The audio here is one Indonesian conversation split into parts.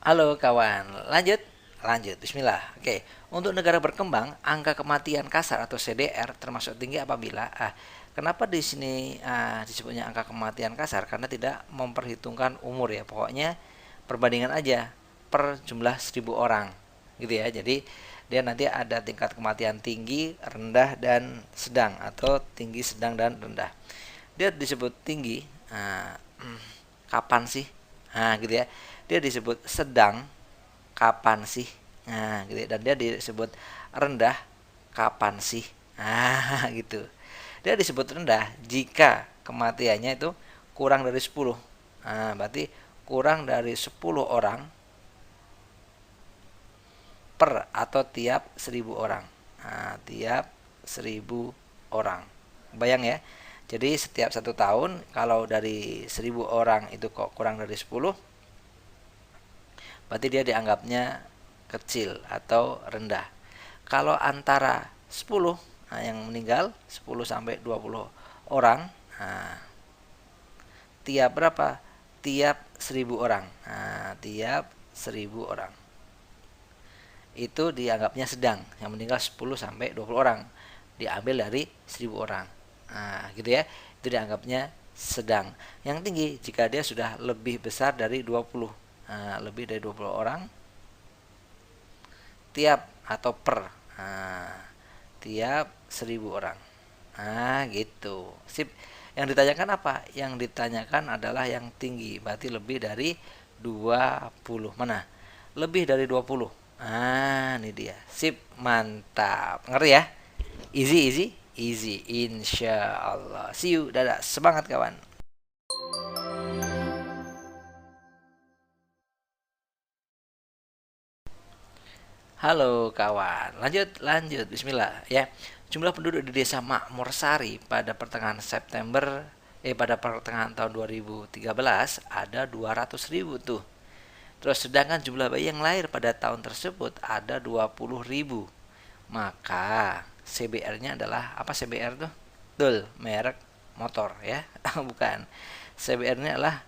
Halo kawan, lanjut, lanjut. Bismillah. Oke, untuk negara berkembang, angka kematian kasar atau CDR termasuk tinggi apabila kenapa di sini disebutnya angka kematian kasar? Karena tidak memperhitungkan umur ya. Pokoknya perbandingan aja per jumlah 1.000 orang, gitu ya. Jadi dia nanti ada tingkat kematian tinggi, rendah dan sedang atau tinggi, sedang dan rendah. Dia disebut tinggi. Kapan sih? Gitu ya. Dia disebut sedang kapan sih? Gitu ya. Dan dia disebut rendah kapan sih? Gitu. Dia disebut rendah jika kematiannya itu kurang dari 10. Berarti kurang dari 10 orang per atau tiap 1.000 orang. Tiap 1.000 orang. Bayang ya. Jadi setiap 1 tahun kalau dari 1.000 orang itu kok kurang dari 10, berarti dia dianggapnya kecil atau rendah. Kalau antara 10, yang meninggal 10 sampai 20 orang, tiap berapa? Tiap 1.000 orang. Tiap 1.000 orang. Itu dianggapnya sedang. Yang meninggal 10 sampai 20 orang. Diambil dari 1.000 orang. Gitu ya. Itu dianggapnya sedang. Yang tinggi jika dia sudah lebih besar dari 20. Lebih dari 20 orang tiap atau per tiap 1.000 orang. Gitu. Sip. Yang ditanyakan apa? Yang ditanyakan adalah yang tinggi, berarti lebih dari 20. Mana? Lebih dari 20. Ini dia. Sip, mantap. Ngerti ya? Easy, easy, easy. Insya Allah. See you. Dadah. Semangat kawan. Halo kawan, lanjut lanjut. Bismillah ya. Jumlah penduduk di Desa Makmur Sari pada pertengahan September pada pertengahan tahun 2013 ada 200.000 tuh. Terus sedangkan jumlah bayi yang lahir pada tahun tersebut ada 20.000. Maka CBR-nya adalah apa? CBR tuh? Betul, merek motor ya. Bukan. CBR-nya adalah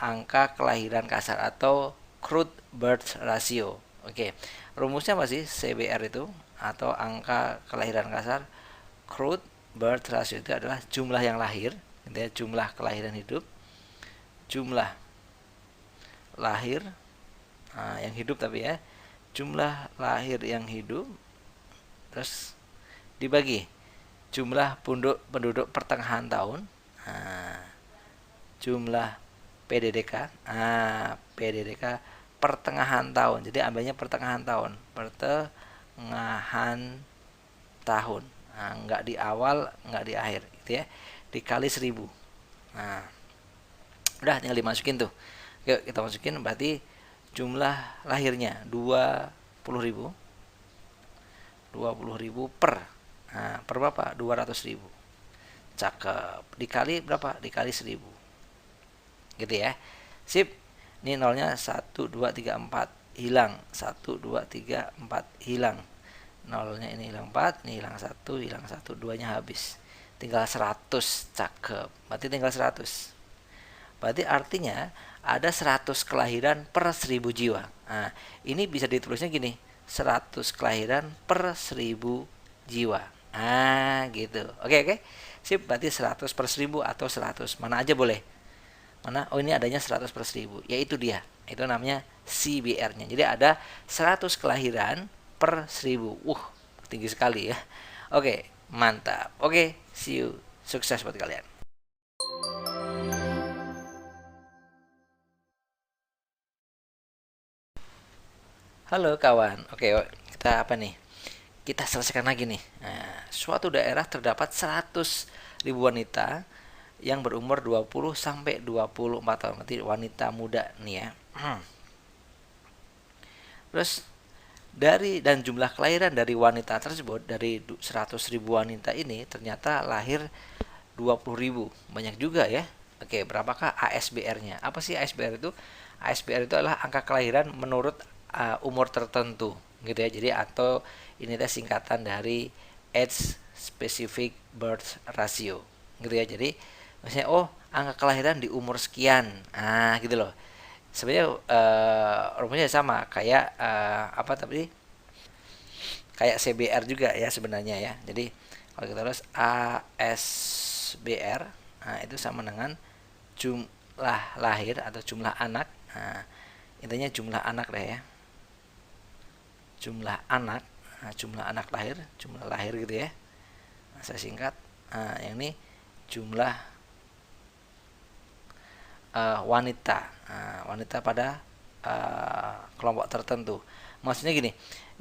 angka kelahiran kasar atau crude birth ratio. Oke, rumusnya apa sih CBR itu atau angka kelahiran kasar? Crude birth ratio itu adalah jumlah yang lahir, gitu ya, jumlah kelahiran hidup, jumlah lahir yang hidup tapi ya, jumlah lahir yang hidup, terus dibagi jumlah penduduk pertengahan tahun, jumlah PDDK, PDDK pertengahan tahun. Jadi ambilnya pertengahan tahun, pertengahan tahun. Nggak di awal, nggak di akhir, gitu ya. Dikali 1.000. Udah tinggal dimasukin tuh. Yuk kita masukin, berarti jumlah lahirnya 20.000. 20.000 per. Per berapa? 200.000. Cakep. Dikali berapa? Dikali 1.000. Gitu ya. Sip. Ini nolnya 1, 2, 3, 4 hilang. 1, 2, 3, 4 hilang. Nolnya ini hilang 4, ini hilang 1, hilang 1, 2-nya habis. Tinggal 100. Cakep. Berarti tinggal 100. Berarti artinya ada 100 kelahiran per 1.000 jiwa. Ini bisa ditulisnya gini, 100 kelahiran per 1.000 jiwa. Gitu. Oke. Sip, berarti 100 per 1.000 atau 100. Mana aja boleh. Mana? Oh, ini adanya 100 per 1.000. Yaitu dia. Itu namanya CBR-nya. Jadi ada 100 kelahiran per 1.000. Tinggi sekali ya. Oke, mantap. Oke, see you. Sukses buat kalian. Halo kawan. Oke, kita apa nih? Kita selesaikan lagi nih. Suatu daerah terdapat 100.000 wanita yang berumur 20 sampai 24 tahun. Berarti wanita muda nih ya. Terus dan jumlah kelahiran dari wanita tersebut, dari 100.000 wanita ini ternyata lahir 20.000. Banyak juga ya. Oke, berapakah ASBR-nya? Apa sih ASBR itu? ASBR itu adalah angka kelahiran menurut umur tertentu, gitu ya. Jadi atau ini teh singkatan dari age specific birth ratio, gitu ya. Jadi maksudnya angka kelahiran di umur sekian, gitu loh. Sebenarnya rumusnya sama kayak apa tadi, kayak CBR juga ya sebenarnya ya. Jadi kalau kita tulis ASBR, nah itu sama dengan jumlah lahir atau jumlah anak. Nah, intinya jumlah anak deh ya. Jumlah anak, nah, jumlah lahir gitu ya. Nah, saya singkat. Nah, yang ini jumlah wanita. Nah, wanita pada kelompok tertentu. Maksudnya gini,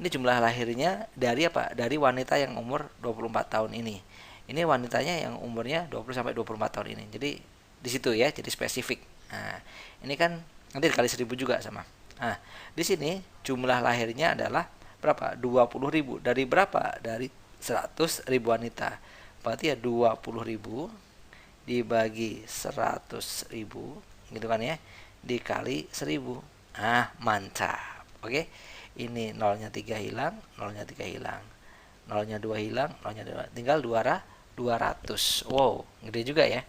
ini jumlah lahirnya dari apa? Dari wanita yang umur 24 tahun ini. Ini wanitanya yang umurnya 20 sampai 24 tahun ini. Jadi di situ ya, jadi spesifik. Nah, ini kan nanti dikali 1000 juga sama. Nah, di sini jumlah lahirnya adalah berapa? 20.000. Dari berapa? Dari 100.000 wanita. Berarti ya 20.000 dibagi 100.000 gitu kan ya, dikali 1000. Ah, mantap. Oke, ini nolnya 3 hilang, nolnya 3 hilang, nolnya 2 hilang, nolnya 2, tinggal 200. Wow, gede juga ya.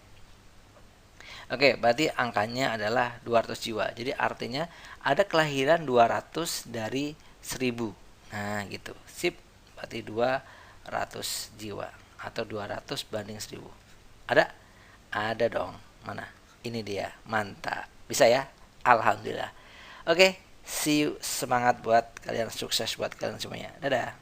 Oke, berarti angkanya adalah 200 jiwa. Jadi artinya ada kelahiran 200 dari 1000. Nah, gitu. Sip. Berarti 200 jiwa atau 200 banding 1000. Ada? Ada dong. Mana? Ini dia. Mantap. Bisa ya? Alhamdulillah. Oke, see you. Semangat buat kalian, sukses buat kalian semuanya. Dadah.